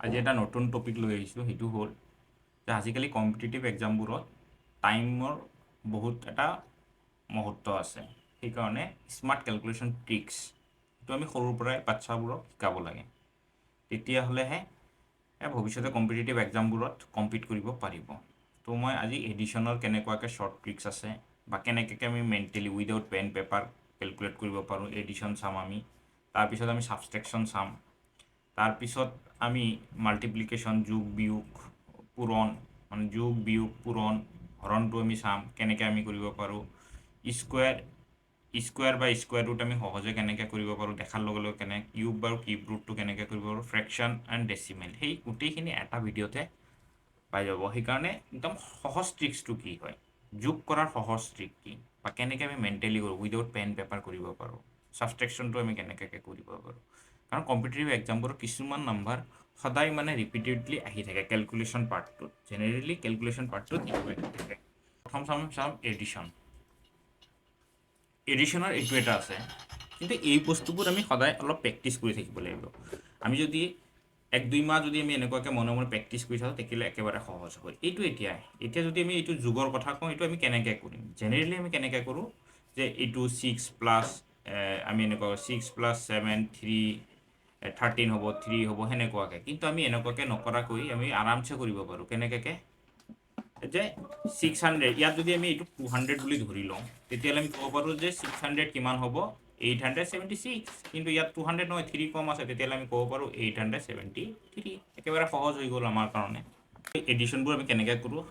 আজি এটা নতুন টপিক লৈ আহিছোঁ, সেইটো হ'ল যে আজিকালি কম্পিটিটিভ এক্সামবোৰত টাইমৰ বহুত এটা মহত্ব আছে। সেইকাৰণে স্মাৰ্ট কেলকুলেশ্যন ট্ৰিক্স সেইটো আমি সৰুৰ পৰাই বাচ্চাবোৰক শিকাব লাগে। তেতিয়াহ'লেহে ভৱিষ্যতে কম্পিটিটিভ এক্সামবোৰত কম্পিট কৰিব পাৰিব। তো মই আজি এডিশ্যনৰ কেনেকুৱাকৈ শ্বৰ্ট ট্ৰিক্স আছে বা কেনেকৈ আমি mentally without pen paper calculate কৰিব পাৰোঁ এডিশ্যন চাম আমি। তাৰপিছত আমি ছাবষ্ট্ৰেকশ্যন চাম। তাৰপিছত আমি মাল্টিপ্লিকেশ্যন যোগ বিয়োগ পূৰণ মানে যোগ বিয়োগ পূৰণ হৰণটো আমি চাম কেনেকৈ আমি কৰিব পাৰোঁ। স্কুৱেৰ বা স্কুৱেৰ ৰুট আমি সহজে কেনেকৈ কৰিব পাৰোঁ দেখাৰ লগে লগে কেনেকৈ কিউব বা কিউব ৰুটটো কেনেকৈ কৰিব পাৰোঁ, ফ্ৰেকশ্যন এণ্ড ডেচিমেল, সেই গোটেইখিনি এটা ভিডিঅ'তে পাই যাব। সেইকাৰণে একদম সহজ ট্ৰিক্সটো কি হয়, যোগ কৰাৰ সহজ ট্ৰিক কি, বা কেনেকৈ আমি মেণ্টেলি কৰোঁ উইদাউট পেন পেপাৰ কৰিব পাৰোঁ, ছাবষ্ট্ৰেকশ্যনটো আমি কেনেকৈ কৰিব পাৰোঁ। কাৰণ কম্পিটিটিভ এক্সামবোৰৰ কিছুমান নাম্বাৰ সদায় মানে ৰিপিটেডলি আহি থাকে কেলকুলেশ্যন পাৰ্টটোত। জেনেৰেলি কেলকুলেশ্যন পাৰ্টটোত থাকে। প্ৰথম চাম এডিশ্যনৰ এইটো এটা আছে, কিন্তু এই বস্তুবোৰ আমি সদায় অলপ প্ৰেক্টিচ কৰি থাকিব লাগিব। আমি যদি 1-2 মাহ যদি আমি এনেকুৱাকৈ মনে মনে প্ৰেক্টিচ কৰি থাকোঁ তেতিয়াহ'লে একেবাৰে সহজ হয়। এইটো এতিয়া যদি আমি এইটো যুগৰ কথা কওঁ, এইটো আমি কেনেকৈ কৰিম। জেনেৰেলি আমি কেনেকৈ কৰোঁ যে এইটো 6 প্লাছ আমি এনেকুৱা 6 + 7 3 13 হ'ব, 3 হ'ব সেনেকুৱাকৈ। কিন্তু আমি এনেকুৱাকৈ নকৰাকৈ আমি আৰামছে কৰিব পাৰোঁ। কেনেকৈ যে 600 ইয়াত যদি আমি এইটো 200 বুলি ধৰি লওঁ তেতিয়াহ'লে আমি ক'ব পাৰোঁ যে 600 কিমান হ'ব 876, কিন্তু ইয়াত 200 নহয় 3 কম আছে, তেতিয়াহ'লে আমি ক'ব পাৰোঁ 873। একেবাৰে সহজ হৈ গ'ল আমাৰ কাৰণে। এডিশ্যনবোৰ আমি কেনেকৈ কৰোঁ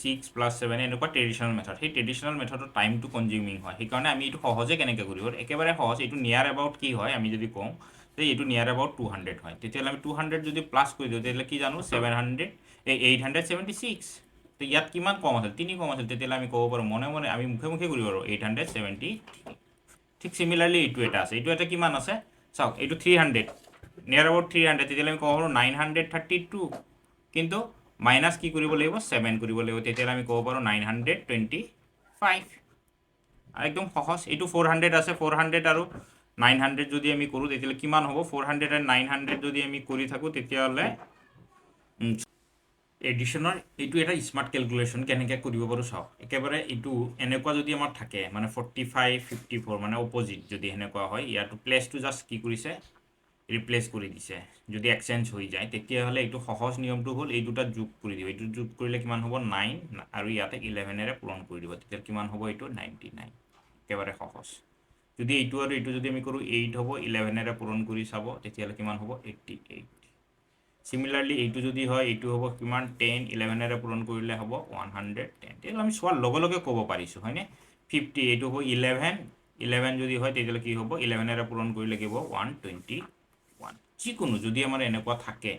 6 + 7 এনেকুৱা ট্ৰেডিশ্যনেল মেথড। সেই ট্ৰেডিশ্যনেল মেথডৰ টাইমটো কনজিউমিং হয়, সেইকাৰণে আমি এইটো সহজে কেনেকৈ কৰিব একেবাৰে সহজ। এইটো নিয়াৰ এবাউট কি হয় আমি যদি কওঁ যে এইটো নিয়াৰ এবাউট 200 হয়, তেতিয়াহ'লে আমি 200 যদি প্লাছ কৰি দিওঁ তেতিয়াহ'লে কি জানো 876। তো ইয়াত কিমান কম আছিল 3 কম আছিল, তেতিয়াহ'লে আমি ক'ব পাৰোঁ মনে মনে আমি মুখে মুখে কৰিব পাৰোঁ 873। ঠিক চিমিলাৰলি এইটো এটা আছে, এইটো এটা কিমান আছে চাওক, এইটো 300 নিয়াৰ এবাউট 300, তেতিয়াহ'লে আমি ক'ব পাৰোঁ 932, কিন্তু মাইনাছ কি কৰিব লাগিব 7 কৰিব লাগিব, তেতিয়াহ'লে আমি ক'ব পাৰোঁ 925। একদম সহজ। এইটো 400 আছে, 400 আৰু 900 যদি আমি কৰোঁ তেতিয়াহ'লে কিমান হ'ব 400 আৰু 900 যদি আমি কৰি থাকোঁ তেতিয়াহ'লে এডিশ্যনৰ এইটো এটা স্মাৰ্ট কেলকুলেশ্যন কেনেকৈ কৰিব পাৰোঁ চাওক। একেবাৰে এইটো এনেকুৱা যদি আমাৰ থাকে মানে 45 54 মানে অপ'জিট যদি সেনেকুৱা হয়, ইয়াতো প্লেচটো জাষ্ট কি কৰিছে ৰিপ্লেচ কৰি দিছে। যদি এক্সচেঞ্জ হৈ যায় তেতিয়াহ'লে এইটো সহজ নিয়মটো হ'ল এই দুটা যোগ কৰি দিব। এইটো যোগ কৰিলে কিমান হ'ব 9 আৰু ইয়াতে 11ৰে পূৰণ কৰি দিব, তেতিয়া কিমান হ'ব এইটো 99। একেবাৰে সহজ। যদি এইটো আৰু এইটো যদি আমি কৰোঁ 8 হ'ব, 11ৰে পূৰণ কৰি চাব তেতিয়াহ'লে কিমান হ'ব 88। চিমিলাৰলি এইটো যদি হয় এইটো হ'ব কিমান 10, 11ৰে পূৰণ কৰিলে হ'ব 110। তেতিয়াহ'লে আমি চোৱাৰ লগে লগে ক'ব পাৰিছোঁ হয়নে 50, এইটো হ'ব 11 যদি হয় তেতিয়াহ'লে কি হ'ব 11ৰে পূৰণ কৰিলে কি হ'ব 121। যিকোনো যদি আমাৰ এনেকুৱা থাকে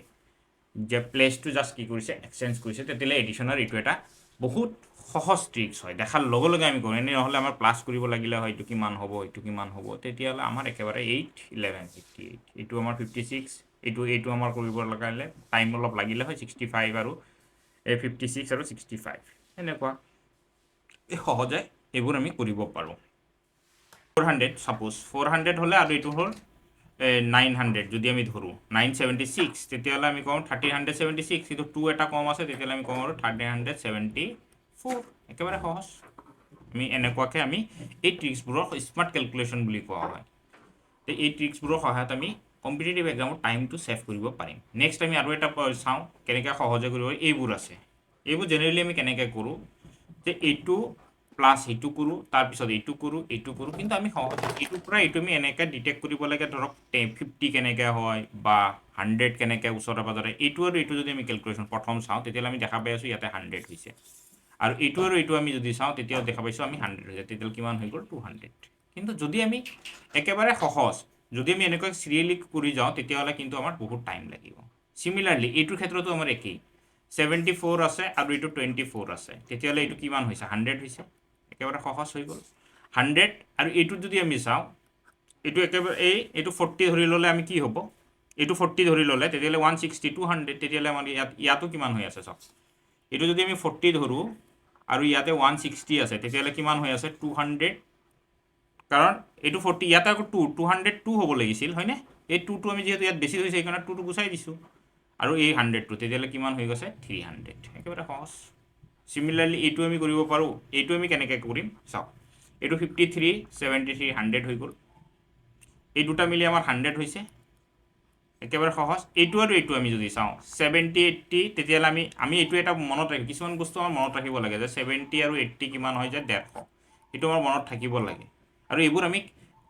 যে প্লেচটো জাষ্ট কি কৰিছে এক্সচেঞ্জ কৰিছে, তেতিয়াহ'লে এডিশ্যনৰ এইটো এটা বহুত সহজ ট্ৰিক্স হয়। দেখাৰ লগে লগে আমি কৰোঁ, এনেই নহ'লে আমাৰ প্লাছ কৰিব লাগিলে হয় এইটো কিমান হ'ব এইটো কিমান হ'ব, তেতিয়াহ'লে আমাৰ একেবাৰে 8 11 58। এইটো আমাৰ 56, এইটো আমাৰ কৰিব লগালে টাইম অলপ লাগিলে হয় 65 আৰু 56 আৰু 65 এনেকুৱা সহজে এইবোৰ আমি কৰিব পাৰোঁ। 400 ছাপ'জ 400 হ'লে আৰু এইটো হ'ল 900 যদি আমি ধৰোঁ 976, তেতিয়াহ'লে আমি কওঁ 1376, কিন্তু 2 এটা কম আছে তেতিয়াহ'লে আমি কওঁ আৰু 1374। একেবাৰে সহজ। আমি এনেকুৱাকৈ আমি এই ট্ৰিক্সবোৰক স্মাৰ্ট কেলকুলেশ্যন বুলি কোৱা হয়। তো এই ট্ৰিক্সবোৰৰ সহায়ত আমি কম্পিটিটিভ এক্সামৰ টাইমটো ছেভ কৰিব পাৰিম। নেক্সট আমি আৰু এটা চাওঁ কেনেকৈ সহজে কৰিব পাৰি। এইবোৰ আছে, এইবোৰ জেনেৰেলি আমি কেনেকৈ কৰোঁ যে এইটো প্লাছ এইটো কৰোঁ, তাৰপিছত এইটো কৰোঁ, কিন্তু আমি এইটোৰ পৰা এইটো আমি এনেকৈ ডিটেক্ট কৰিব লাগে ধৰক 50 কেনেকৈ হয় বা 100 কেনেকৈ ওচৰে পাজৰে। এইটো আৰু এইটো যদি আমি কেলকুলেশ্যন প্ৰথম চাওঁ তেতিয়াহ'লে আমি দেখা পাই আছোঁ ইয়াতে 100 হৈছে, আৰু এইটো আৰু এইটো আমি যদি চাওঁ তেতিয়াও দেখা পাইছোঁ আমি 100 হৈছে, তেতিয়াহ'লে কিমান হৈ গ'ল 200। কিন্তু যদি আমি একেবাৰে সহজ যদি আমি এনেকৈ চিৰিয়েলি কৰি যাওঁ তেতিয়াহ'লে কিন্তু আমাৰ বহুত টাইম লাগিব। চিমিলাৰলি এইটোৰ ক্ষেত্ৰতো আমাৰ একেই, 74 আছে আৰু এইটো 24 আছে, তেতিয়াহ'লে এইটো কিমান হৈছে 100 হৈছে। একেবাৰে সহজ হৈ গ'ল 100। আৰু এইটোত যদি আমি চাওঁ এইটো একেবাৰে এইটো 40 ধৰি ল'লে আমি কি হ'ব, এইটো 40 ধৰি ল'লে তেতিয়াহ'লে 160 200, তেতিয়াহ'লে আমাৰ ইয়াতো কিমান হৈ আছে চাওক। এইটো যদি আমি 40 ধৰোঁ আৰু ইয়াতে 160 আছে তেতিয়াহ'লে কিমান হৈ আছে 200, কাৰণ এইটো 40 ইয়াতে আকৌ 202 হ'ব লাগিছিল হয়নে। এই 2টো আমি যিহেতু ইয়াত বেছি হৈছে সেইকাৰণে 2টো গুচাই দিছোঁ, আৰু এই 100টো তেতিয়াহ'লে কিমান হৈ গৈছে 300 একেবাৰে সহজ সিমিলাৰলি এইটো আমি কৰিব পাৰোঁ এইটো আমি কেনেকৈ কৰিম চাওক এইটো 53 73 100 হৈ গ'ল এই দুটা মিলি আমাৰ 100 হৈছে একেবাৰে সহজ এইটো আৰু এইটো আমি যদি চাওঁ 70 80 তেতিয়াহ'লে আমি এইটো এটা মনত ৰাখিম কিছুমান বস্তু আমাৰ মনত ৰাখিব লাগে যে 70 আৰু 80 কিমান হয় যে 150 সেইটো আমাৰ মনত থাকিব লাগে আৰু এইবোৰ আমি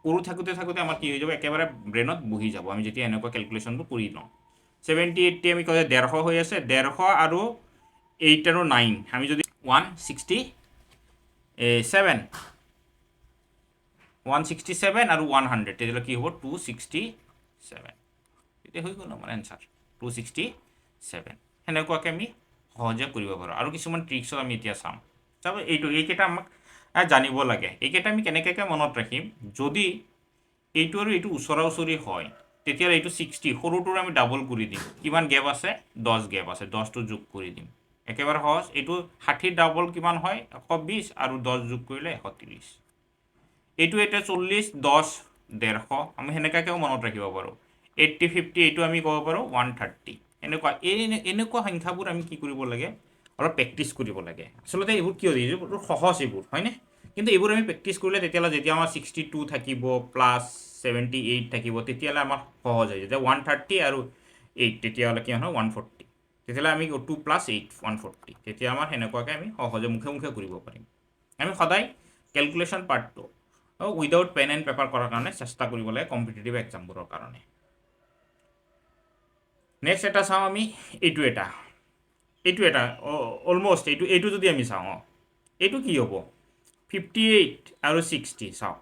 কৰি থাকোঁতে আমাৰ কি হৈ যাব একেবাৰে ব্ৰেইনত বহি যাব আমি যেতিয়া এনেকুৱা কেলকুলেশ্যনবোৰ কৰি লওঁ 70 80 আমি কয় 150 হৈ আছে 150 আৰু 8 আৰু 9 আমি যদি 167 167 আৰু 100 তেতিয়াহ'লে কি হ'ব 267 তেতিয়া হৈ গ'ল আমাৰ এনচাৰ 267 সেনেকুৱাকৈ আমি সহজে কৰিব পাৰোঁ আৰু কিছুমান ট্ৰিক্সত আমি এতিয়া চাম চাব এইকেইটা আমাক জানিব লাগে এইকেইটা আমি কেনেকৈ মনত ৰাখিম যদি এইটো আৰু এইটো ওচৰা ওচৰি হয় তেতিয়াহ'লে এইটো 60 সৰুটোৰ আমি ডাবল কৰি দিম কিমান গেপ আছে 10 গেপ আছে 10টো যোগ কৰি দিম একেবাৰে সহজ এইটো 60 ডাবল কিমান হয় 120 আৰু 10 যোগ কৰিলে 130 এইটো এতিয়া 40 10 150 আমি সেনেকুৱাকৈও মনত ৰাখিব পাৰোঁ 80 50 এইটো আমি ক'ব পাৰোঁ 130 এনেকুৱা সংখ্যাবোৰ আমি কি কৰিব লাগে অলপ প্ৰেক্টিচ কৰিব লাগে আচলতে এইবোৰ কিয় এইবোৰ সহজ এইবোৰ হয়নে কিন্তু এইবোৰ আমি প্ৰেক্টিচ কৰিলে তেতিয়াহ'লে যেতিয়া আমাৰ 62 থাকিব প্লাছ 78 থাকিব তেতিয়াহ'লে আমাৰ সহজ হৈ যেতিয়া 130 আৰু 8 তেতিয়াহ'লে কি হয় 140 তেতিয়াহ'লে আমি 2 প্লাছ 8 140 তেতিয়া আমাৰ সেনেকুৱাকৈ আমি সহজে মুখে মুখে কৰিব পাৰিম আমি সদায় কেলকুলেশ্যন পাৰ্টটো উইদাউট পেন এণ্ড পেপাৰ কৰাৰ কাৰণে চেষ্টা কৰিব লাগে কম্পিটিটিভ এক্সামবোৰৰ কাৰণে নেক্সট এটা চাওঁ আমি এইটো এটা অলমষ্ট এইটো যদি আমি চাওঁ এইটো কি হ'ব 58 আৰু 60 চাওক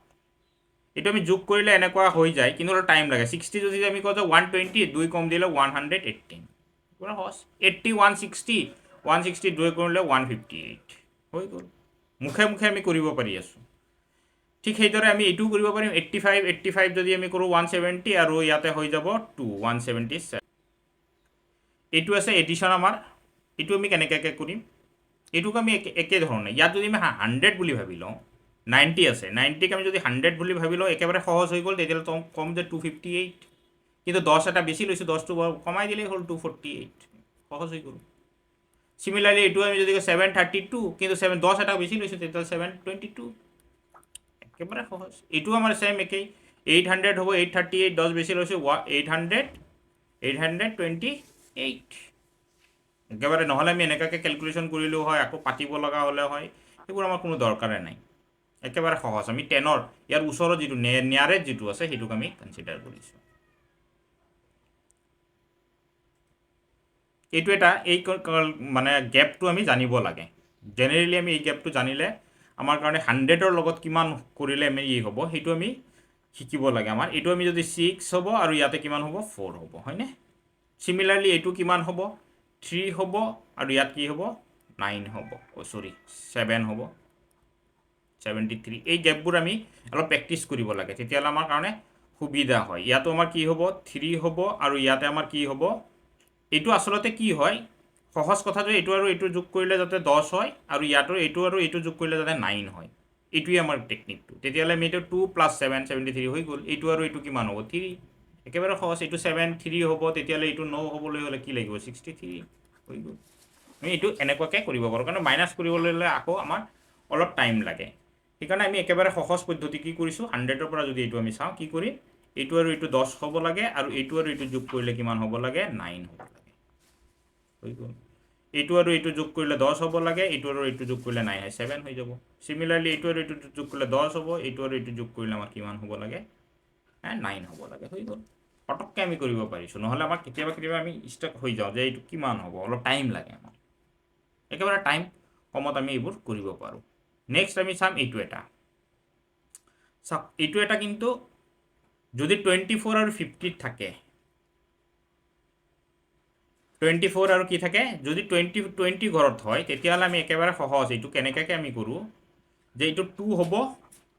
এইটো আমি যোগ কৰিলে এনেকুৱা হৈ যায় কিন্তু অলপ টাইম লাগে 60 যদি আমি কওঁ যে 120 2 কম দিলে 118 পুৰা সহজ 80 160 160 2 কৰিলে 158 হৈ গ'ল মুখে মুখে আমি কৰিব পাৰি আছোঁ ঠিক সেইদৰে আমি এইটোও কৰিব পাৰিম 85 যদি আমি কৰোঁ 170 আৰু ইয়াতে হৈ যাব 177 এইটো আছে এডিশ্যন আমাৰ এইটো আমি কেনেকৈ কৰিম এইটোক আমি একেধৰণে ইয়াত যদি আমি 100 বুলি ভাবি লওঁ 90 আছে 90ক আমি যদি 100 বুলি ভাবি লওঁ একেবাৰে সহজ হৈ গ'ল তেতিয়াহ'লে কম যে 258 কিন্তু 10 এটা বেছি লৈছোঁ 10টো কমাই দিলেই হ'ল 248 সহজ হৈ গ'ল চিমিলাৰলি এইটো আমি যদি 732 কিন্তু 10 এটা বেছি লৈছোঁ তেতিয়াহ'লে 722 একেবাৰে সহজ এইটো আমাৰ ছেম একেই 800 হ'ব 838 10 বেছি লৈছোঁ 828 একেবাৰে নহ'লে আমি এনেকুৱাকৈ কেলকুলেশ্যন কৰিলেও হয় আকৌ পাতিব লগা হ'লে হয় সেইবোৰ আমাৰ কোনো দৰকাৰে নাই একেবাৰে সহজ আমি 10ৰ ইয়াৰ ওচৰত যিটো নিয়াৰেষ্ট যিটো আছে সেইটোক আমি কনচিডাৰ কৰিছোঁ এইটো এটা এই মানে গেপটো আমি জানিব লাগে জেনেৰেলি আমি এই গেপটো জানিলে আমাৰ কাৰণে 100ৰ লগত কিমান কৰিলে আমি হ'ব সেইটো আমি শিকিব লাগে আমাৰ এইটো আমি যদি 6 হ'ব আৰু ইয়াতে কিমান হ'ব 4 হ'ব হয়নে চিমিলাৰলি এইটো কিমান হ'ব 3 হ'ব আৰু ইয়াত কি হ'ব 9 হ'ব 7 হ'ব 73 এই গেপবোৰ আমি অলপ প্ৰেক্টিচ কৰিব লাগে তেতিয়াহ'লে আমাৰ কাৰণে সুবিধা হয় ইয়াতো আমাৰ কি হ'ব 3 হ'ব আৰু ইয়াতে আমাৰ কি হ'ব এইটো আচলতে কি হয় সহজ কথাটো এইটো আৰু এইটো যোগ কৰিলে যাতে 10 হয় আৰু ইয়াতো এইটো আৰু এইটো যোগ কৰিলে যাতে 9 হয় এইটোৱে আমাৰ টেকনিকটো তেতিয়াহ'লে আমি এইটো 2 + 7 73 হৈ গ'ল এইটো আৰু এইটো কিমান হ'ব 3 একেবাৰে সহজ এইটো 7 3 হ'ব তেতিয়াহ'লে এইটো 9 হ'বলৈ হ'লে কি লাগিব 63 হৈ গ'ল আমি এইটো এনেকুৱাকৈ কৰিব পাৰোঁ কাৰণ মাইনাছ কৰিবলৈ হ'লে আকৌ আমাৰ অলপ টাইম লাগে সেইকাৰণে আমি একেবাৰে সহজ পদ্ধতি কি কৰিছোঁ 100ৰ পৰা যদি এইটো আমি চাওঁ কি কৰিম এইটো আৰু এইটো 10 হ'ব লাগে আৰু এইটো আৰু এইটো যোগ কৰিলে কিমান হ'ব লাগে 9 হ'ব লাগে হৈ গ'ল এইটো আৰু এইটো যোগ কৰিলে 10 হ'ব লাগে এইটো আৰু এইটো যোগ কৰিলে 9 হয় 7 হৈ যাব চিমিলাৰলি এইটো আৰু এইটো যোগ কৰিলে 10 হ'ব এইটো আৰু এইটো যোগ কৰিলে আমাৰ কিমান হ'ব লাগে 9 হ'ব লাগে হৈ গ'ল পটককৈ আমি কৰিব পাৰিছোঁ নহ'লে আমাক কেতিয়াবা আমি ষ্টক হৈ যাওঁ যে এইটো কিমান হ'ব অলপ টাইম লাগে আমাৰ একেবাৰে টাইম কমত আমি এইবোৰ কৰিব পাৰোঁ নেক্সট আমি চাম এইটো এটা চাওক এইটো এটা কিন্তু যদি 24 আৰু 50 থাকে 24 আৰু কি থাকে যদি 20 ঘৰত হয় তেতিয়াহ'লে আমি একেবাৰে সহজ এইটো কেনেকৈ আমি কৰোঁ যে এইটো 2 হ'ব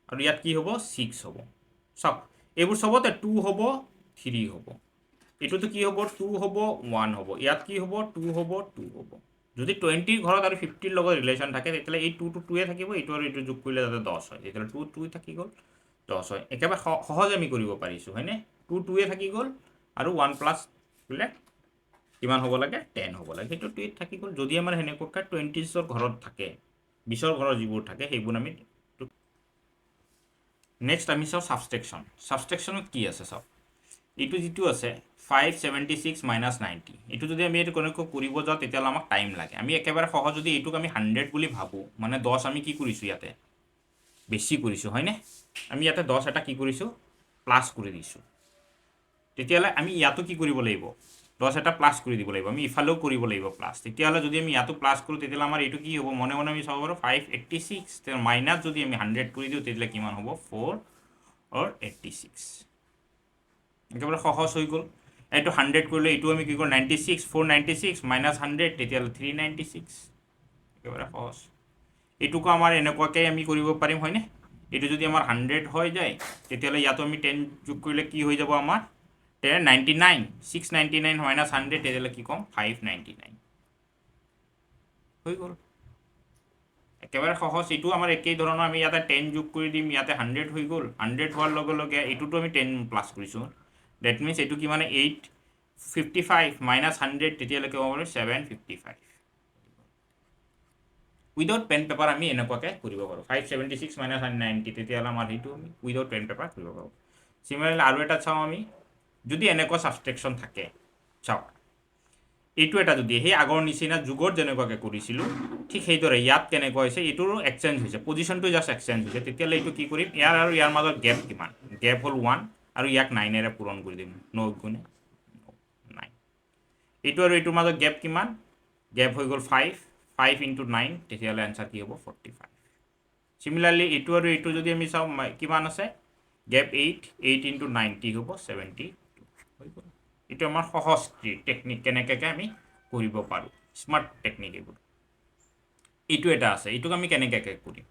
আৰু ইয়াত কি হ'ব 6 হ'ব চাওক এইবোৰ চবতে 2 হ'ব 3 হ'ব এইটোতো কি হ'ব 2 হ'ব 1 হ'ব ইয়াত কি হ'ব 2 হ'ব 2 হ'ব যদি 20 ঘৰত আৰু 50ৰ লগত ৰিলেশ্যন থাকে তেতিয়াহ'লে এই 2টো 2য়ে থাকিব এইটো আৰু এইটো যোগ কৰিলে যাতে 10 হয় তেতিয়াহ'লে 2 থাকি গ'ল 10 হয় একেবাৰে সহজ আমি কৰিব পাৰিছোঁ হয়নে 2য়ে থাকি গ'ল আৰু 1 প্লাছ কৰিলে কিমান হ'ব লাগে 10 হ'ব লাগে সেইটো 2 থাকি গ'ল যদি আমাৰ হেনেকুৱাকৈ 20ৰ ঘৰত থাকে 20ৰ ঘৰত যিবোৰ থাকে সেইবোৰ আমি নেক্সট আমি চাওঁ সাবষ্ট্ৰেকশ্যনত কি আছে চাওক এইটো যিটো আছে 576 মাইনাছ 90 এইটো যদি আমি এইটো কেনেকৈ কৰিব যাওঁ তেতিয়াহ'লে আমাক টাইম লাগে আমি একেবাৰে সহজ যদি এইটোক আমি 100 বুলি ভাবোঁ মানে 10 আমি কি কৰিছোঁ ইয়াতে বেছি কৰিছোঁ হয়নে আমি ইয়াতে 10 এটা কি কৰিছোঁ প্লাছ কৰি দিছোঁ তেতিয়াহ'লে আমি ইয়াতো কি কৰিব লাগিব 10 এটা প্লাছ কৰি দিব লাগিব আমি ইফালেও কৰিব লাগিব প্লাছ তেতিয়াহ'লে যদি আমি ইয়াতো প্লাছ কৰোঁ তেতিয়াহ'লে আমাৰ এইটো কি হ'ব মনে মনে আমি চাব পাৰোঁ 586 মাইনাছ যদি আমি 100 কৰি দিওঁ তেতিয়াহ'লে কিমান হ'ব 4 or 86 একেবাৰে সহজ হৈ গ'ল এইটো 100 কৰিলে এইটো আমি কি কৰোঁ 96 496 মাইনাছ 100 তেতিয়াহ'লে 396 একেবাৰে সহজ এইটোকো আমাৰ এনেকুৱাকৈ আমি কৰিব পাৰিম হয়নে এইটো যদি আমাৰ 100 হৈ যায় তেতিয়াহ'লে ইয়াতো আমি 10 যোগ কৰিলে কি হৈ যাব আমাৰ 99 699 মাইনাছ 100 তেতিয়াহ'লে কি ক'ম 599 হৈ গ'ল একেবাৰে সহজ এইটো আমাৰ একেই ধৰণৰ আমি ইয়াতে 10 যোগ কৰি দিম ইয়াতে 100 হৈ গ'ল 100 হোৱাৰ লগে লগে এইটোতো আমি 10 প্লাছ কৰিছোঁ ডেট মিনছ এইটো কি মানে 855 মাইনাছ 100 তেতিয়াহ'লে কি হ'ব 755 উইদাউট পেন পেপাৰ আমি এনেকুৱাকৈ কৰিব পাৰোঁ 576 মাইনাছ 90 তেতিয়াহ'লে আমাৰ সেইটো আমি উইদাউট পেন পেপাৰ কৰিব পাৰোঁ চিমিলাৰলি আৰু এটা চাওঁ আমি যদি এনেকুৱা ছাবষ্ট্ৰেকশ্যন থাকে চাওক এইটো এটা যদি সেই আগৰ নিচিনা যুগত যেনেকুৱাকৈ কৰিছিলোঁ ঠিক সেইদৰে ইয়াত কেনেকুৱা হৈছে এইটোৰো এক্সচেঞ্জ হৈছে পজিশ্যনটো জাষ্ট এক্সচেঞ্জ হৈছে তেতিয়াহ'লে এইটো কি কৰিম ইয়াৰ আৰু ইয়াৰ মাজত গেপ কিমান গেপ হ'ল 1 আৰু ইয়াক 9ৰে পূৰণ কৰি দিম 9 গুণে 9 এইটো আৰু এইটোৰ মাজত গেপ কিমান গেপ হৈ গ'ল 5 ইনটু 9 তেতিয়াহ'লে এনচাৰ কি হ'ব 45 চিমিলাৰলি এইটো আৰু এইটো যদি আমি চাওঁ কিমান আছে গেপ 8 ইনটু 9 কি হ'ব 72 হৈ গ'ল এইটো আমাৰ সহজ টেকনিক কেনেকৈ আমি কৰিব পাৰোঁ স্মাৰ্ট টেকনিক এইবোৰ এইটো এটা আছে এইটোক আমি কেনেকৈ কৰিম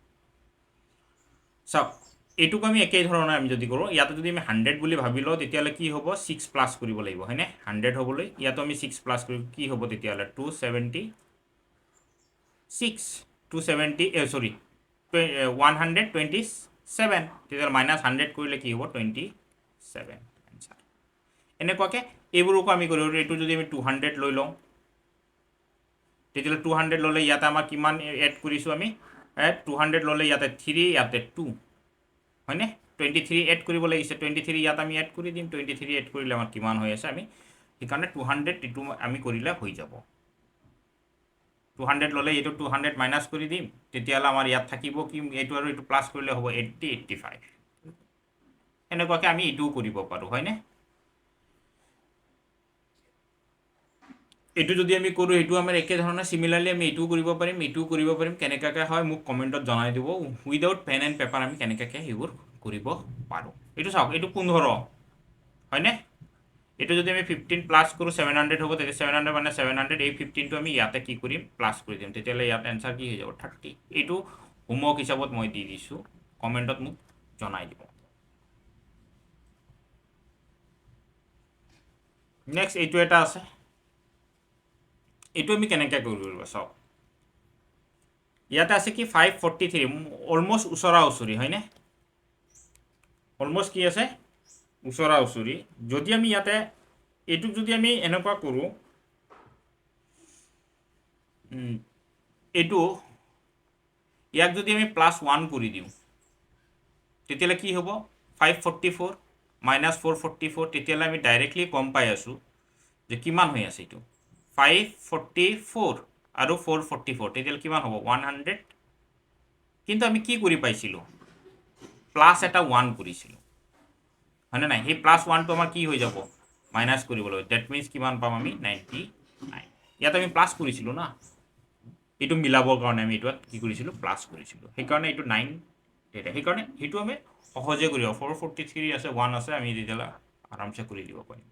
চাওক এইটোক আমি একেই ধৰণে আমি যদি কৰোঁ ইয়াতে যদি আমি 100 বুলি ভাবি লওঁ তেতিয়াহ'লে কি হ'ব 6 প্লাছ কৰিব লাগিব হয়নে 100 হ'বলৈ ইয়াতো আমি 6 প্লাছ কৰিব কি হ'ব তেতিয়াহ'লে 270 127 তেতিয়াহ'লে মাইনাছ 100 কৰিলে কি হ'ব 27 এনচাৰ এনেকুৱাকৈ এইবোৰকো আমি কৰিব পাৰোঁ এইটো যদি আমি 200 লৈ লওঁ তেতিয়াহ'লে 200 ল'লে ইয়াতে আমাৰ কিমান এড কৰিছোঁ আমি 200 ল'লে ইয়াতে 3 ইয়াতে 2 হয়নে 23 এড কৰিব লাগিছে 23 ইয়াত আমি এড কৰি দিম 23 এড কৰিলে আমাৰ কিমান হৈ আছে আমি সেইকাৰণে 200 এইটো আমি কৰিলে হৈ যাব 200 ল'লে এইটো 200 মাইনাছ কৰি দিম তেতিয়াহ'লে আমাৰ ইয়াত থাকিব কি এইটো আৰু এইটো প্লাছ কৰিলে হ'ব 80 85 এনেকুৱাকৈ আমি এইটোও কৰিব পাৰোঁ হয়নে এইটো যদি আমি কৰোঁ এইটো আমাৰ একেধৰণে চিমিলাৰলি আমি এইটোও কৰিব পাৰিম কেনেকুৱাকৈ হয় মোক কমেণ্টত জনাই দিব উইদাউট পেন এণ্ড পেপাৰ আমি কেনেকুৱাকৈ সেইবোৰ কৰিব পাৰোঁ এইটো চাওক এইটো 15 হয়নে এইটো যদি আমি 15 প্লাছ কৰোঁ 700 হ'ব তেতিয়া 700 মানে 700 এই 15টো আমি ইয়াতে কি কৰিম প্লাছ কৰি দিম তেতিয়াহ'লে ইয়াত এনচাৰ কি হৈ যাব 30 এইটো হোমৱৰ্ক হিচাপত মই দি দিছোঁ কমেণ্টত মোক জনাই দিব নেক্সট এইটো এটা আছে এইটো আমি কেনেকৈ কৰিব চাওক ইয়াতে আছে কি 543 অলমষ্ট ওচৰা ওচৰি হয়নে অলমষ্ট কি আছে ওচৰা ওচৰি যদি আমি ইয়াতে এইটোক যদি আমি এনেকুৱা কৰোঁ এইটো ইয়াক যদি আমি +1 কৰি দিওঁ তেতিয়াহ'লে কি হ'ব 544 মাইনাছ 444 তেতিয়াহ'লে আমি ডাইৰেক্টলি গম পাই আছোঁ যে কিমান হৈ আছে এইটো 544 আৰু 444 তেতিয়াহ'লে কিমান হ'ব 100 কিন্তু আমি কি কৰি পাইছিলোঁ প্লাছ এটা 1 কৰিছিলোঁ হয়নে নাই সেই +1টো আমাৰ কি হৈ যাব মাইনাছ কৰিব লাগিব ডেট মিনছ কিমান পাম আমি 99 ইয়াত আমি প্লাছ কৰিছিলোঁ না এইটো মিলাবৰ কাৰণে আমি এইটোত কি কৰিছিলোঁ প্লাছ কৰিছিলোঁ সেইকাৰণে এইটো 9 সেইকাৰণে সেইটো আমি সহজে কৰিব 443 আছে 1 আছে আমি তেতিয়াহ'লে আৰামছে কৰি দিব পাৰিম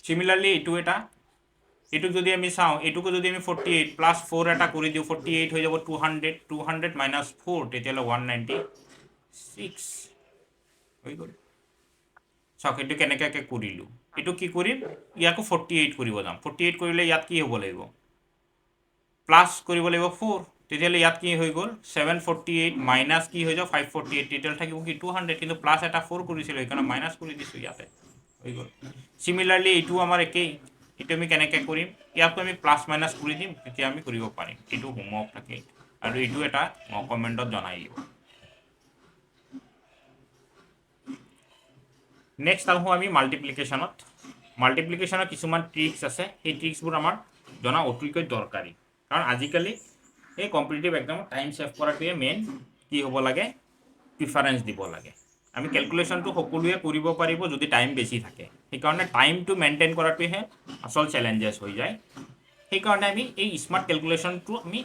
চিমিলাৰলি এইটো এটা এইটোক যদি আমি চাওঁ এইটোকো যদি আমি 48 প্লাছ 4 এটা কৰি দিওঁ 48 হৈ যাব 200 মাইনাছ 4 তেতিয়াহ'লে 196 হৈ গ'ল চাওক এইটো কেনেকুৱাকৈ কৰিলোঁ এইটো কি কৰিম ইয়াকো 48 কৰিব যাম 48 কৰিলে ইয়াত কি হ'ব লাগিব প্লাছ কৰিব লাগিব 4 তেতিয়াহ'লে ইয়াত কি হৈ গ'ল 748 মাইনাছ কি হৈ যাব 548 টোটেল থাকিব কি 200 কিন্তু প্লাছ এটা 4 কৰিছিলোঁ সেইকাৰণে মাইনাছ কৰি দিছোঁ ইয়াতে হৈ গ'ল চিমিলাৰলি এইটো আমাৰ একেই এইটো আমি কেনেকৈ কৰিম ইয়াকো আমি প্লাছ মাইনাছ কৰি দিম তেতিয়া আমি কৰিব পাৰিম এইটো হোমৱৰ্ক থাকে আৰু এইটো এটা কমেণ্টত জনাই দিব নেক্সট আহোঁ আমি মাল্টিপ্লিকেশ্যনত মাল্টিপ্লিকেশ্যনৰ কিছুমান ট্ৰিক্স আছে সেই ট্ৰিক্সবোৰ আমাৰ জনা অতিকৈ দৰকাৰী কাৰণ আজিকালি এই কম্পিটিটিভ এক্সামত টাইম ছেভ কৰাটোৱে মেইন কি হ'ব লাগে প্ৰিফাৰেঞ্চ দিব লাগে আমি কেলকুলেশ্যনটো সকলোৱে কৰিব পাৰিব যদি টাইম বেছি থাকে সেইকাৰণে টাইমটো মেইনটেইন কৰাটোহে আচল চেলেঞ্জেছ হৈ যায় সেইকাৰণে আমি এই স্মাৰ্ট কেলকুলেশ্যনটো আমি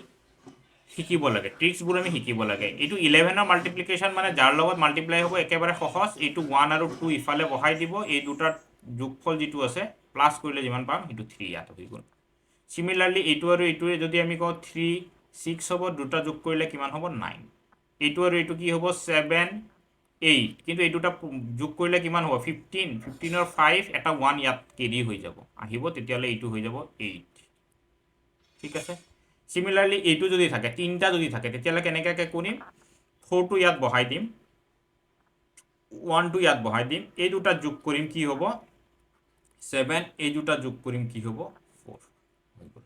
শিকিব লাগে ট্ৰিক্সবোৰ আমি শিকিব লাগে এইটো 11ৰ মাল্টিপ্লিকেশ্যন মানে যাৰ লগত মাল্টিপ্লাই হ'ব একেবাৰে সহজ এইটো 1 আৰু 2 ইফালে বহাই দিব এই দুটাৰ যোগফল যিটো আছে প্লাছ কৰিলে যিমান পাম সেইটো 3 ইয়াত হৈ গ'ল চিমিলাৰলি এইটো আৰু এইটোৱে যদি আমি কওঁ 3 6 হ'ব দুটা যোগ কৰিলে কিমান হ'ব 9 এইটো আৰু এইটো কি হ'ব 7 8 কিন্তু এই দুটা যোগ কৰিলে কিমান হ'ব 15 15ৰ 5 এটা 1 ইয়াত কেৰি হৈ যাব আহিব তেতিয়াহ'লে এইটো হৈ যাব 8 ঠিক আছে চিমিলাৰলি এইটো যদি থাকে তিনিটা যদি থাকে তেতিয়াহ'লে কেনেকৈ কৰিম 4টো ইয়াত বহাই দিম 1টো ইয়াত বহাই দিম এই দুটা যোগ কৰিম কি হ'ব 7 এই দুটা যোগ কৰিম কি হ'ব 4 হৈ গ'ল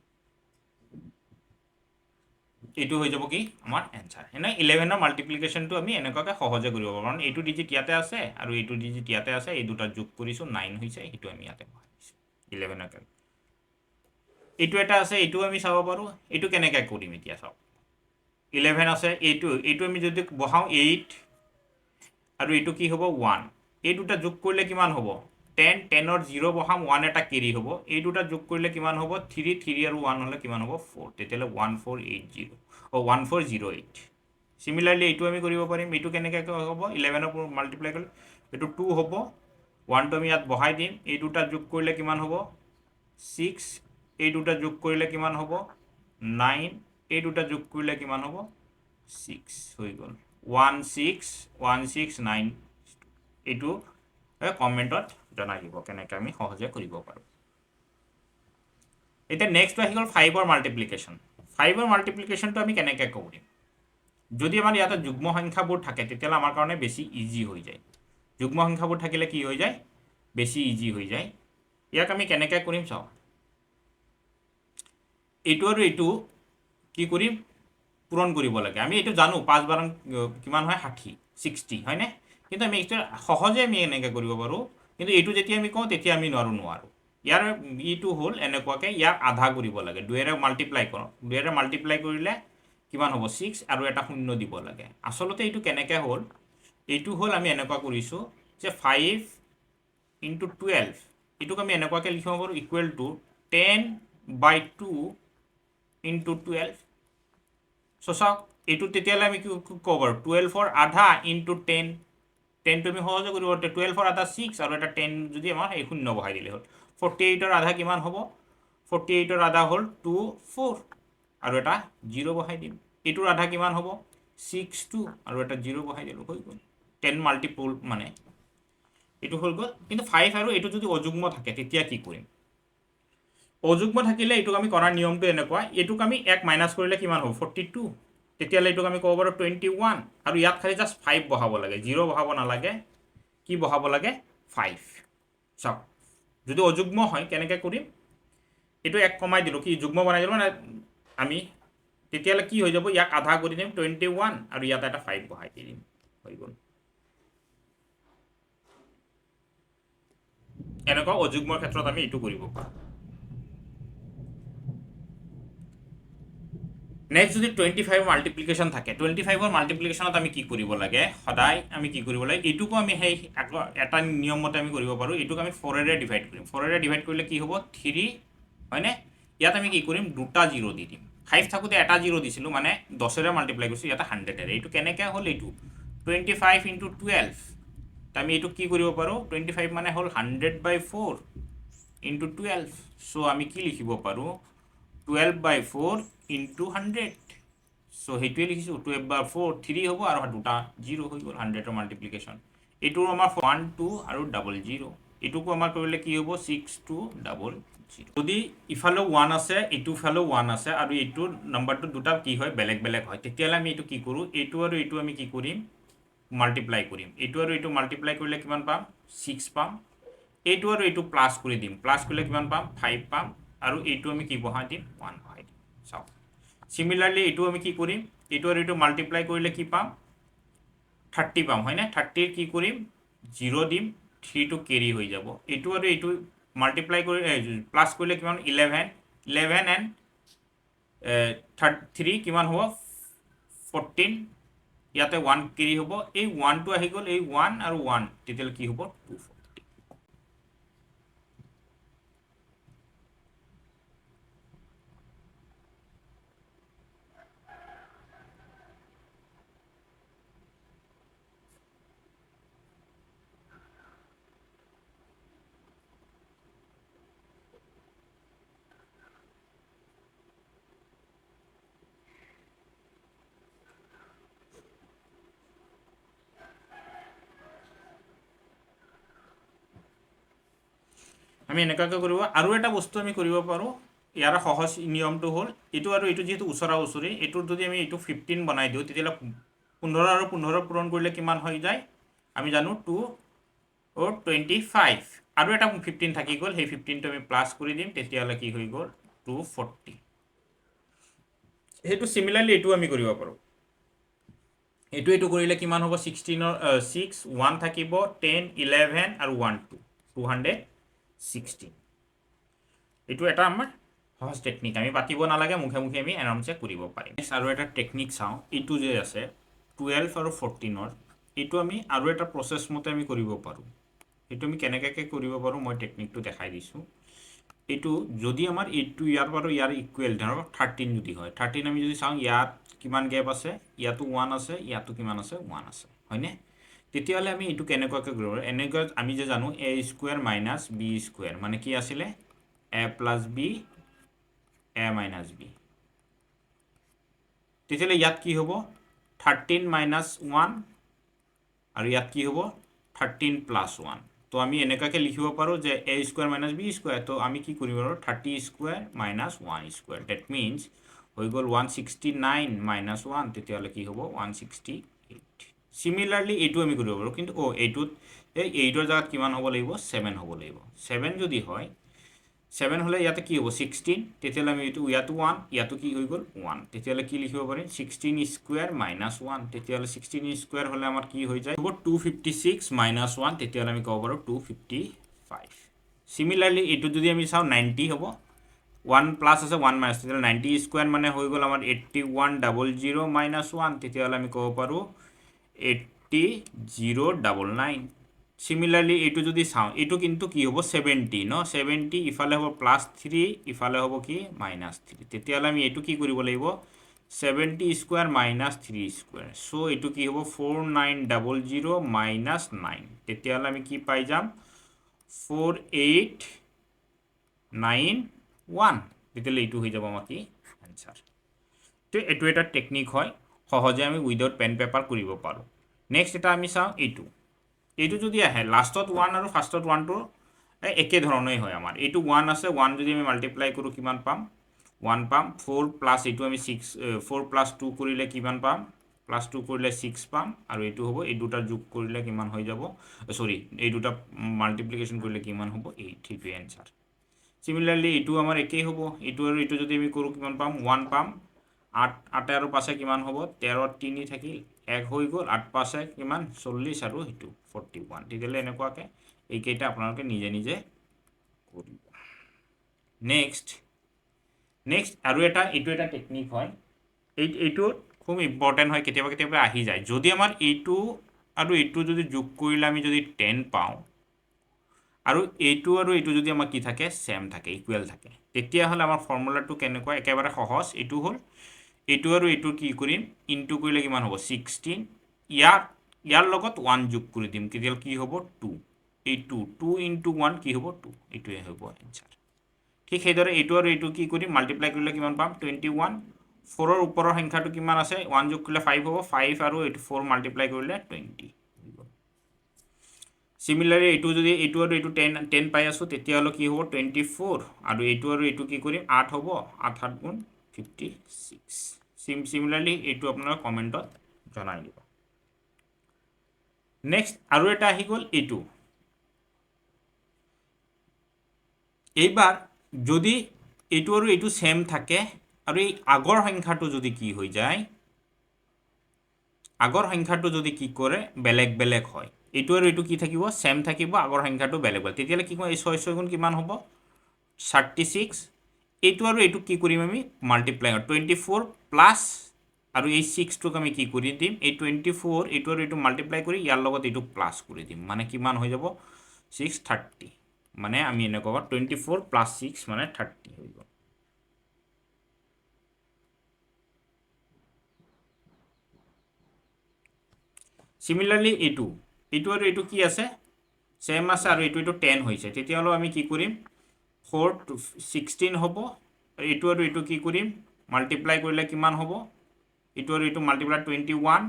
এইটো হৈ যাব কি আমাৰ এনচাৰ এনে 11ৰ মাল্টিপ্লিকেশ্যনটো আমি এনেকুৱাকৈ সহজে কৰিব পাৰোঁ কাৰণ এইটো ডিজিট ইয়াতে আছে আৰু এইটো ডিজিট ইয়াতে আছে এই দুটা যোগ কৰিছোঁ 9 হৈছে সেইটো আমি ইয়াতে বহাই দিছোঁ 11ৰ এইটো এটা আছে এইটো আমি চাব পাৰোঁ এইটো কেনেকৈ কৰিম এতিয়া চাওক 11 আছে এইটো আমি যদি বহাওঁ 8 আৰু এইটো কি হ'ব 1 এই দুটা যোগ কৰিলে কিমান হ'ব 10 10ৰ 0 বহাম 1 এটা কেৰি হ'ব এই দুটা যোগ কৰিলে কিমান হ'ব 3 3 আৰু 1 হ'লে কিমান হ'ব 4 তেতিয়াহ'লে 1480 1408 চিমিলাৰলি এইটো আমি কৰিব পাৰিম এইটো কেনেকৈ হ'ব 11ৰ মাল্টিপ্লাই কৰিলে এইটো 2 হ'ব 1টো আমি ইয়াত বহাই দিম এই দুটা যোগ কৰিলে কিমান হ'ব 6 এই দুটা যোগ কৰিলে কিমান হ'ব 9 এই দুটা যোগ কৰিলে কিমান হ'ব 6 হৈ গ'ল 16169 এইটো কমেণ্টত জনাই দিব কেনেকৈ আমি সহজে কৰিব পাৰোঁ এতিয়া নেক্সট আহি গ'ল 5ৰ মাল্টিপ্লিকেশ্যন 5ৰ মাল্টিপ্লিকেশ্যনটো আমি কেনেকৈ কৰিম যদি আমাৰ ইয়াতে যুগ্ম সংখ্যাবোৰ থাকে তেতিয়াহ'লে আমাৰ কাৰণে বেছি ইজি হৈ যায় যুগ্ম সংখ্যাবোৰ থাকিলে কি হৈ যায় বেছি ইজি হৈ যায় ইয়াক আমি কেনেকৈ কৰিম চাওঁ এইটো আৰু এইটো কি কৰিম পূৰণ কৰিব লাগে আমি এইটো জানো 5 বাৰ কিমান হয় 60 হয়নে কিন্তু আমি এইটো সহজে আমি এনেকৈ কৰিব পাৰোঁ কিন্তু এইটো যেতিয়া আমি কওঁ তেতিয়া আমি নোৱাৰোঁ ইয়াৰ ইটো হ'ল এনেকুৱাকৈ ইয়াক আধা কৰিব লাগে 2ৰে মাল্টিপ্লাই কৰক 2ৰে মাল্টিপ্লাই কৰিলে কিমান হ'ব 6 আৰু এটা শূন্য দিব লাগে আচলতে এইটো কেনেকৈ হ'ল এইটো হ'ল আমি এনেকুৱা কৰিছোঁ যে 5 × 12 এইটোক আমি এনেকুৱাকৈ লিখিব পাৰোঁ ইকুৱেল টু 10/2 × 12 চাওক এইটো তেতিয়াহ'লে আমি কি ক'ব পাৰোঁ 12ৰ আধা × 10 10টো আমি সহজে কৰিব পাৰোঁ 12ৰ আধা 6 আৰু এটা 10 যদি আমাৰ এই শূন্য বহাই দিলে হ'ল 48ৰ আধা কিমান হ'ব 48ৰ আধা হ'ল 2 4 আৰু এটা 0 বহাই দিম এইটোৰ আধা কিমান হ'ব 6 2 আৰু এটা 0 বহাই দিলোঁ হৈ গ'ল 10 মাল্টিপল মানে এইটো হৈ গ'ল কিন্তু 5 আৰু এইটো যদি অযুগ্ম থাকে তেতিয়া কি কৰিম অযুগ্ম থাকিলে এইটোক আমি কৰাৰ নিয়মটো এনেকুৱা এইটোক আমি 1 মাইনাছ কৰিলে কিমান হ'ব 42 তেতিয়াহ'লে এইটোক আমি ক'ব পাৰোঁ 21 আৰু ইয়াত খালি জাষ্ট 5 বহাব লাগে 0 বহাব নালাগে কি বহাব লাগে 5 চাওক যদি অযুগ্ম হয় কেনেকৈ কৰিম এইটো 1 কমাই দিলোঁ কি যুগ্ম বনাই দিলোঁ মানে আমি তেতিয়াহ'লে কি হৈ যাব ইয়াক আধা কৰি দিম 21 আৰু ইয়াত এটা 5 বহাই দি দিম হৈ গ'ল এনেকুৱা অযুগ্মৰ ক্ষেত্ৰত আমি এইটো কৰিব পাৰোঁ নেক্সট যদি 25 মাল্টিপ্লিকেশ্যন থাকে 25ৰ মাল্টিপ্লিকেশ্যনত আমি কি কৰিব লাগে সদায় আমি কি কৰিব লাগে এইটোকো আমি সেই এটা নিয়মমতে আমি কৰিব পাৰোঁ এইটোক আমি 4ৰে ডিভাইড কৰিম 4ৰে ডিভাইড কৰিলে কি হ'ব 3 হয়নে ইয়াত আমি কি কৰিম দুটা 0 দি দিম 5 থাকোঁতে এটা 0 দিছিলোঁ মানে 10ৰে মাল্টিপ্লাই কৰিছোঁ ইয়াতে 100ৰে এইটো কেনেকৈ হ'ল এইটো 25 × 12 আমি এইটো কি কৰিব পাৰোঁ 25 মানে হ'ল 100/4 × 12 চ' আমি কি লিখিব পাৰোঁ 12/4 × 100 চ' সেইটোৱে লিখিছোঁ 12/4 3 হ'ব আৰু দুটা 0 হৈ গ'ল 100ৰ মাল্টিপ্লিকেশ্যন এইটোৰ আমাৰ 1 2 আৰু 0 0 এইটোকো আমাৰ কৰিলে কি হ'ব 6 2 0 0 যদি ইফালে 1 আছে এইটো ফালে 1 আছে আৰু এইটো নাম্বাৰটো দুটা কি হয় বেলেগ বেলেগ হয় তেতিয়ালে আমি এইটো কি কৰো এইটো আৰু এইটো আমি কি কৰিম মাল্টিপ্লাই কৰিম এইটো আৰু এইটো মাল্টিপ্লাই কৰিলে কিমান পাম 6 পাম এইটো আৰু এইটো প্লাস কৰি দিম প্লাস কৰিলে কিমান পাম 5 পাম আৰু এইটো আমি কি বহাই দিম 1 বহাই দিম চাও সিমিলাৰলি এইটো আমি কি কৰিম এইটো আৰু এইটো মাল্টিপ্লাই কৰিলে কি পাম 30 পাম হয় না 30 কি কৰিম 0 দিম 3 টো কেৰি হৈ যাব এইটো আৰু এইটো মাল্টিপ্লাই কৰি প্লাস কৰিলে কিমান 11 এন্ড 3 কিমান হ'ব 14 ইয়াতে 1 কেৰি হ'ব এই 1 টো আহি গ'ল এই 1 আৰু 1 তেতিয়ালে কি হ'ব 240 আমি এনেকাকে কৰিব আৰু এটা বস্তু আমি কৰিব পাৰো ইয়াৰ সহজ নিয়মটো হ'ল এইটো আৰু এইটো যেহেতু উছৰা উছৰি এইটো যদি আমি এইটো 15 বনাই দিও তেতিয়ালে 15 আৰু 15 পূৰণ কৰিলে কিমান হৈ যায় আমি জানো 2 or 25 আৰু এটা 15 থাকি গ'ল সেই 15 টো আমি প্লাস কৰি দিম তেতিয়ালে কি হৈ গ'ল 240 হেতু সিমিলাৰলি এটো আমি কৰিব পাৰো এটো কৰিলে কিমান হ'ব 16 6 1 থাকিব 10 11 আৰু 1 2 216 এটো এটা আমাৰ সহজ টেকনিক আমি পাতিব নালাগে মুখে মুখে আমি আৰামছে কৰিব পাৰিম আৰু এটা টেকনিক চাও এটো যে আছে 12 আৰু 14 ৰ এটো আমি আৰু এটা প্ৰসেস মতে আমি কৰিব পাৰো এটো আমি কেনেকৈ কৰিব পাৰো মই টেকনিকটো দেখাই দিছো এটো যদি আমাৰ এটো ইয়াৰ পাৰো ইয়াৰ ইকুৱেল ধৰক 13 যদি হয় 13 আমি যদি চাও ইয়াত কিমান গ্যাপ আছে ইয়াতো 1 আছে ইয়াতো কিমান আছে 1 আছে হয়নে তেতিয়ালে আমি এটো কেনেকৈ কৰিব এনেকৈ আমি যে জানো a square minus b square মানে কি আছিল a plus b a minus b তেতিয়ালে ইয়াত কি হ'ব 13 minus 1 আৰু ইয়াত কি হ'ব 13 plus 1 তো আমি এনেকাকে লিখিব পাৰো যে a square minus b square তো আমি কি কৰিব পাৰো 30 square minus 1 square that means হৈ গ'ল 169 minus 1 তেতিয়ালে কি হ'ব 168 সিমিলারলি এটো আমি কৰিব পাৰো কিন্তু এইটোত এই 8 ৰ জায়গাত কিমান হ'ব লাগিব 7 হ'ব লাগিব 7 যদি হয় 7 হলে ইয়াতে কি হ'ব 16 তেতিয়ালে আমি এটো ইয়াতো 1 ইয়াতো কি হৈ গ'ল 1 তেতিয়ালে কি লিখিব পাৰিম 16 স্কয়াৰ মাইনাস 1 তেতিয়ালে 16 স্কয়াৰ হলে আমাৰ কি হৈ যায় হ'ব 256 মাইনাস 1 তেতিয়ালে আমি কব পাৰো 255 সিমিলারলি এটো যদি আমি চাও 90 হ'ব 1 প্লাস আছে 1 মাইনাস তেতিয়ালে 90 স্কয়াৰ মানে হৈ গ'ল আমাৰ 8100 মাইনাস 1 তেতিয়ালে আমি কব পাৰো 80099 Similarly, এটো যদি চাও এটো কিন্তু কি হ'ব 70 ন 70 ইফালে হ'ব +3 ইফালে হ'ব কি -3 তেতিয়ালে আমি এটো কি কৰিব লাগিব 70 স্কয়াৰ -3 স্কয়াৰ সো এটো কি হ'ব 4900 -9 তেতিয়ালে আমি কি পাই যাম 4891 তেতিয়ালে এটো হৈ যাব আমাৰ কি आंसर তো এটো এটা টেকনিক হয় সহজে আমি উইদাউট পেন পেপাৰ কৰিব পাৰো নেক্সট এটা আমি চাও এটো এটো যদি আহে লাষ্টত 1 আৰু ফাৰ্ষ্টত 1 টো একে ধৰণেই হয় আমাৰ এটো 1 আছে 1 যদি আমি মাল্টিপ্লাই কৰো কিমান পাম 1 পাম 4 প্লাস এটো আমি 6 4 প্লাস 2 কৰিলে কিমান পাম প্লাস 2 কৰিলে 6 পাম আৰু এটো হ'ব এই দুটা যোগ কৰিলে কিমান হৈ যাব সৰি এই দুটা মাল্টিপ্লিকেশন কৰিলে কিমান হ'ব 8 ঠিক आंसर সিমিলাৰলি এটো আমাৰ একেই হ'ব এটো আৰু এটো যদি আমি কৰো কিমান পাম 1 পাম 8 আৰু পাছে কিমান হ'ব 13 3 থাকিল 1 হৈ গ'ল 8 পাছে কিমান 40 আৰু হেতু 41 তেতিয়ালে এনেকুৱাকে এই কেইটা আপোনালোকে নিজে নিজে কৰিব নেক্সট আৰু এটা এটো এটা টেকনিক হয় এইটো খুব ইম্পৰ্টেন্ট হয় কেতিয়াবা কেতিয়াবা আহি যায় যদি আমাৰ এইটো আৰু এইটো যদি যোগ কৰিলে আমি যদি 10 পাও আৰু এইটো যদি আমাৰ কি থাকে সেম থাকে ইকুৱেল থাকে তেতিয়া হলে আমাৰ ফৰ্মুলাটো কেনেকুৱা একেবাৰে সহজ এইটো হ'ল এইটো আৰু এইটো কি কৰিম ইনটু কৰিলে কিমান হ'ব 16 ইয়াৰ লগত 1 যোগ কৰি দিম তেতিয়া কি হ'ব 2 এই 2 into 1 কি হ'ব 2 এইটোৱে হ'ব आंसर ঠিক সেইদৰে এইটো আৰু এইটো কি কৰিম মাল্টিপ্লাই কৰিলে কিমান পাম 21 4 ৰ ওপৰৰ সংখ্যাটো কিমান আছে 1 যোগ কৰিলে 5 হ'ব 5 আৰু এইটো 4 মাল্টিপ্লাই কৰিলে 20 সিমিলাৰলি এইটো যদি এইটো আৰু এইটো 10 পাই আছোঁ তেতিয়াহ'লে কি হ'ব 24 আৰু এইটো কি কৰিম 8 হ'ব 8 7 গুণ 56 সিমিলাৰলি এইটো আপোনাৰ কমেণ্টত জনাই দিব নেক্সট আৰু এটা আহি গ'ল এইটো এইবাৰ যদি এইটো আৰু এইটো সেম থাকে আৰু এই আগৰ সংখ্যাটো যদি কি হৈ যায় আগৰ সংখ্যাটো যদি কি কৰে বেলেগ বেলেগ হয় এইটো আৰু এইটো কি থাকিব সেম থাকিব আগৰ সংখ্যাটো বেলেগ বেলেগ তেতিয়াহ'লে কি কম এই 6 6 গুণ কিমান হ'ব 36 এইটো আৰু এইটো কি কৰিম আমি মাল্টিপ্লাই 24 প্লাছ আৰু এই 6টোক আমি কি কৰি দিম এই 24 এইটো আৰু এইটো মাল্টিপ্লাই কৰি ইয়াৰ লগত এইটো প্লাছ কৰি দিম মানে কিমান হৈ যাব 630 মানে আমি এনেকুৱা 24 প্লাছ 6 মানে 30 হৈ গ'ল সিমিলাৰলি এইটো আৰু এইটো কি আছে সেম আছে আৰু এইটো 10 হৈছে তেতিয়াহ'লে আমি কি কৰিম 4 16 হ'ব এইটো আৰু এইটো কি কৰিম মাল্টিপ্লাই কৰিলে কিমান হ'ব এইটো আৰু এইটো মাল্টিপ্লাই 21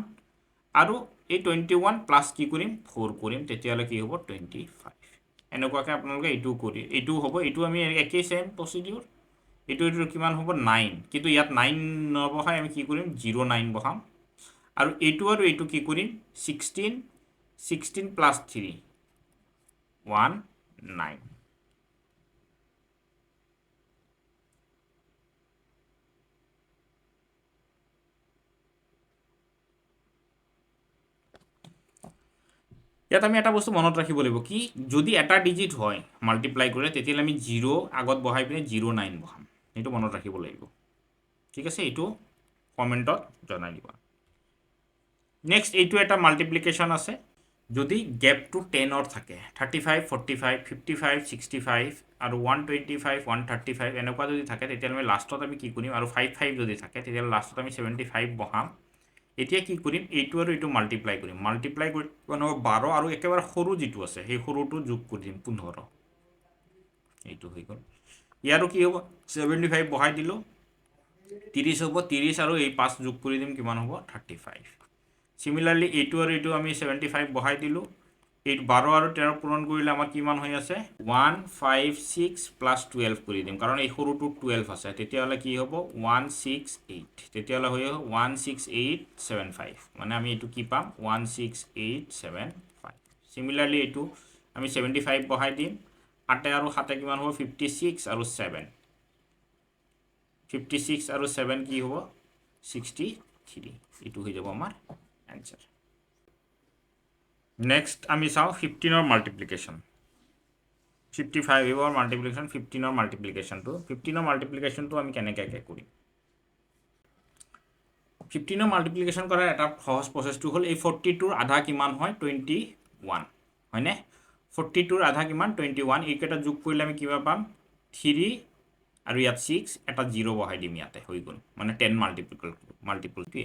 আৰু এই 21 প্লাছ কি কৰিম 4 কৰিম তেতিয়াহ'লে কি হ'ব 25 এনেকুৱাকৈ আপোনালোকে এইটো কৰি এইটো হ'ব এইটো আমি একেই সেম প্ৰচিডিউৰ এইটো কিমান হ'ব 9 কিন্তু ইয়াত 9 নবহাই আমি কি কৰিম 09 বহাম আৰু এইটো কি কৰিম 16 প্লাছ 3 19 ইয়াত আমি এটা বস্তু মনত ৰাখিব লাগিব কি যদি এটা ডিজিট হয় মাল্টিপ্লাই কৰে তেতিয়াহ'লে আমি 0 আগত বহাই পিনে 09 বহাম এইটো মনত ৰাখিব লাগিব ঠিক আছে এইটো কমেণ্টত জনাই দিব নেক্সট এইটো এটা মাল্টিপ্লিকেশ্যন আছে যদি গেপটো 10ৰ থাকে 35 45 55 65 আৰু 125 135 এনেকুৱা যদি থাকে তেতিয়াহ'লে আমি লাষ্টত আমি কি কৰিম আৰু 55 যদি থাকে তেতিয়াহ'লে লাষ্টত আমি 75 বহাম এতিয়া কি কৰিম এইটো আৰু এইটো মাল্টিপ্লাই কৰিম মাল্টিপ্লাই কৰি 12 আৰু একেবাৰে সৰু যিটো আছে সেই সৰুটো যোগ কৰি দিম 15 এইটো হৈ গ'ল ইয়াৰো কি হ'ব 75 বহাই দিলোঁ 30 হ'ব 30 আৰু এই 5 যোগ কৰি দিম কিমান হ'ব 35 সিমিলাৰলি এইটো আৰু এইটো আমি 75 বহাই দিলোঁ এই 12 আৰু 13 পূৰণ কৰিলে আমাৰ কিমান হৈ আছে 156 প্লাছ 12 কৰি দিম কাৰণ এই সৰুটো 12 আছে তেতিয়াহ'লে কি হ'ব 168 তেতিয়াহ'লে হৈ 16875 মানে আমি এইটো কি পাম 16875 সিমিলাৰলি এইটো আমি 75 বহাই দিম 8 আৰু 7 কিমান হ'ব 56 আৰু 7 56 আৰু 7 কি হ'ব 63 এইটো হৈ যাব আমাৰ এনসাৰ নেক্সট আমি চাওঁ 15ৰ মাল্টিপ্লিকেশ্যন 55ৰ মাল্টিপ্লিকেশ্যন 15ৰ মাল্টিপ্লিকেশ্যনটো 15ৰ মাল্টিপ্লিকেশ্যনটো আমি কেনেকৈ কৰিম 15ৰ মাল্টিপ্লিকেশ্যন কৰাৰ এটা সহজ প্ৰচেছটো হ'ল এই 42ৰ আধা কিমান হয় 21 হয়নে 42ৰ আধা কিমান 21 এইকেইটা যোগ কৰিলে আমি কিমান পাম 3 আৰু ইয়াত 6 এটা 0 বহাই দিম ইয়াতে হৈ গ'ল মানে 10 মাল্টিপলটোৱে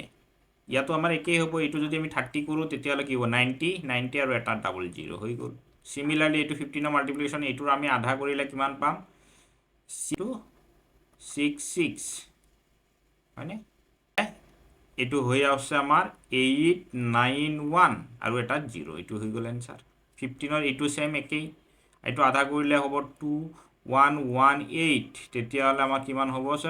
ইয়াতো আমাৰ একেই হ'ব এইটো যদি আমি 30 কৰোঁ তেতিয়াহ'লে কি হ'ব 90 আৰু এটা 00 হৈ গ'ল সিমিলাৰলি এইটো 15ৰ মাল্টিপ্লিকেশ্যন এইটোৰ আমি আধা কৰিলে কিমান পাম 66 হয়নে এইটো হৈ আছে আমাৰ 891 আৰু এটা 0 এইটো হৈ গ'ল এনসাৰ 15ৰ এইটো সেম একেই এইটো আধা কৰিলে হ'ব 2118 তেতিয়াহ'লে আমাৰ কিমান হ'ব 4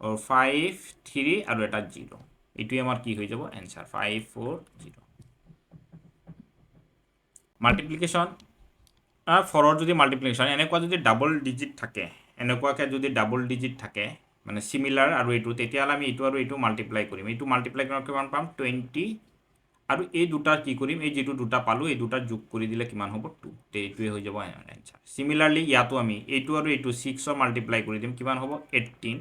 5 3 আৰু এটা 0 এইটোৱে আমাৰ কি হৈ যাব এনসাৰ 540 মাল্টিপ্লিকেশ্যন 4ৰ যদি মাল্টিপ্লিকেশ্যন এনেকুৱা যদি ডাবল ডিজিট থাকে এনেকুৱাকৈ যদি ডাবল ডিজিট থাকে মানে সিমিলাৰ আৰু এইটো তেতিয়াহ'লে আমি এইটো আৰু এইটো মাল্টিপ্লাই কৰিম এইটো মাল্টিপ্লাই কৰাৰ কিমান পাম 20 আৰু এই দুটা কি কৰিম এই যিটো দুটা পালোঁ এই দুটা যোগ কৰি দিলে কিমান হ'ব 2 এইটোৱে হৈ যাব এনসাৰ সিমিলাৰলি ইয়াতো আমি এইটো আৰু এইটো 6ৰ মাল্টিপ্লাই কৰি দিম কিমান হ'ব 18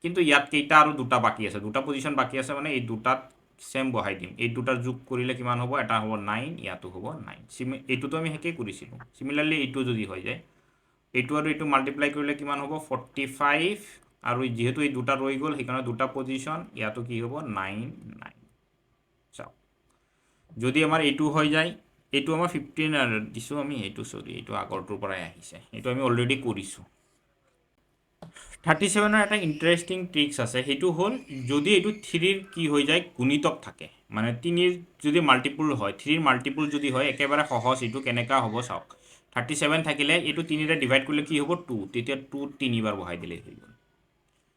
কিন্তু ইয়াত কেইটা আৰু দুটা বাকী আছে দুটা পজিশ্যন বাকী আছে মানে এই দুটাত সেম বহাই দিম এই দুটাৰ যোগ কৰিলে কিমান হ'ব এটা হ'ব 9 ইয়াতো হ'ব 9 এইটোতো আমি হেকেই কৰিছিলোঁ সিমিলাৰলি এইটো যদি হৈ যায় এইটো আৰু এইটো মাল্টিপ্লাই কৰিলে কিমান হ'ব 45 আৰু যেহেতু এই দুটা ৰৈ গ'ল সেইকাৰণে দুটা পজিশ্যন ইয়াতো কি হ'ব 9 চাওক যদি আমাৰ এইটো হৈ যায় এইটো আমাৰ 15 দিছোঁ আমি এইটো চৰি এইটো আগৰটোৰ পৰাই আহিছে এইটো আমি অলৰেডি কৰিছোঁ 37ৰ এটা ইণ্টাৰেষ্টিং ট্ৰিক্স আছে সেইটো হ'ল যদি এইটো 3ৰ কি হৈ যায় গুণিতক থাকে মানে 3 যদি মাল্টিপুল হয় 3 মাল্টিপুল যদি হয় একেবাৰে সহজ এইটো কেনেকা হ'ব চাওক 37 থাকিলে এইটো 3 ৰে ডিভাইড কৰিলে কি হ'ব 2 তেতিয়া 2 তিনিবাৰ বহাই দিলে হৈ গ'ল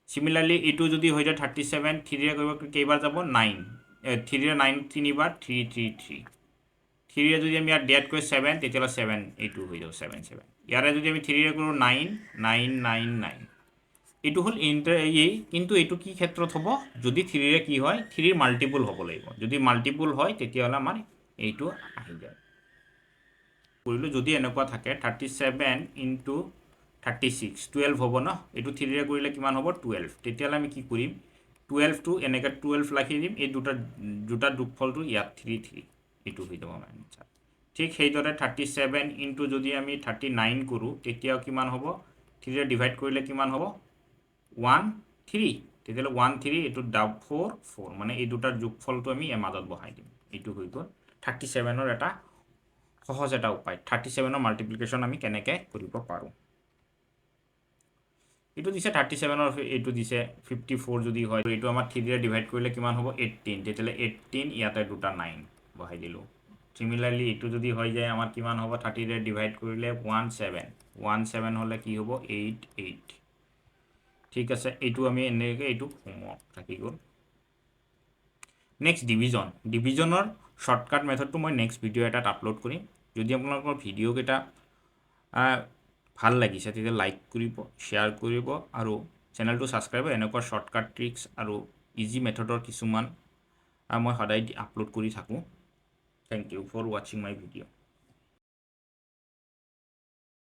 সিমিলাৰলি এইটো যদি হৈ যায় 37 3 ৰে কৰিব কেইবাৰ যাব 9 3 ৰে 9 তিনিবাৰ 3 3 3 3 ৰে যদি আমি ইয়াত ডেট কৰি 7 তেতিয়াহ'লে 7 এইটো হৈ যাব 7 7 ইয়াৰে যদি আমি 3 ৰে কৰোঁ 9 9 9 9 এইটো হ'ল কিন্তু এইটো কি ক্ষেত্ৰত হ'ব যদি 3 ৰে কি হয় 3 মাল্টিপুল হ'ব লাগিব যদি মাল্টিপুল হয় তেতিয়াহ'লে আমাৰ এইটো আহি যায় কৰিলো যদি এনেকুৱা থাকে 37 ইনটু 36 12 হ'ব ন এইটো 3 ৰে কৰিলে কিমান হ'ব 12 তেতিয়াহ'লে আমি কি কৰিম 12 টো এনেকৈ 12 লিখি দিম এই দুটা যোগফলটো ইয়াত 3 3 এইটো হৈ যাব আমাৰ আনসাৰ ঠিক সেইদৰে 37 ইনটু যদি আমি 39 কৰোঁ তেতিয়াও কিমান হ'ব 3 ৰে ডিভাইড কৰিলে কিমান হ'ব 1 3 তেতিয়াহ'লে 1 3 এইটো 4 4 মানে এই দুটাৰ যোগফলটো আমি এ মাজত বহাই দিম এইটো হৈ গ'ল 37ৰ এটা সহজ এটা উপায় 37ৰ মাল্টিপ্লিকেশ্যন আমি কেনেকৈ কৰিব পাৰোঁ এইটো দিছে 37ৰ এইটো দিছে 54 যদি হয় এইটো আমাৰ 3 ৰে ডিভাইড কৰিলে কিমান হ'ব 18 তেতিয়াহ'লে 18 ইয়াতে দুটা 9 বহাই দিলোঁ সিমিলাৰলি এইটো যদি হৈ যায় আমাৰ কিমান হ'ব 30 ৰে ডিভাইড কৰিলে 17 হ'লে কি হ'ব 8 8 ঠিক আছে এইটো আমি এনেকৈ এইটো হোমৱৰ্ক থাকি গ'ল নেক্সট ডিভিজনৰ শ্বৰ্টকাট মেথডটো মই নেক্সট ভিডিঅ' এটাত আপলোড কৰিম যদি আপোনালোকৰ ভিডিঅ'কেইটা ভাল লাগিছে তেতিয়া লাইক কৰিব শ্বেয়াৰ কৰিব আৰু চেনেলটো ছাবস্ক্ৰাইব এনেকুৱা শ্বৰ্টকাট ট্ৰিক্স আৰু ইজি মেথডৰ কিছুমান মই সদায় আপলোড কৰি থাকোঁ থেংক ইউ ফৰ ৱাচিং মাই ভিডিঅ'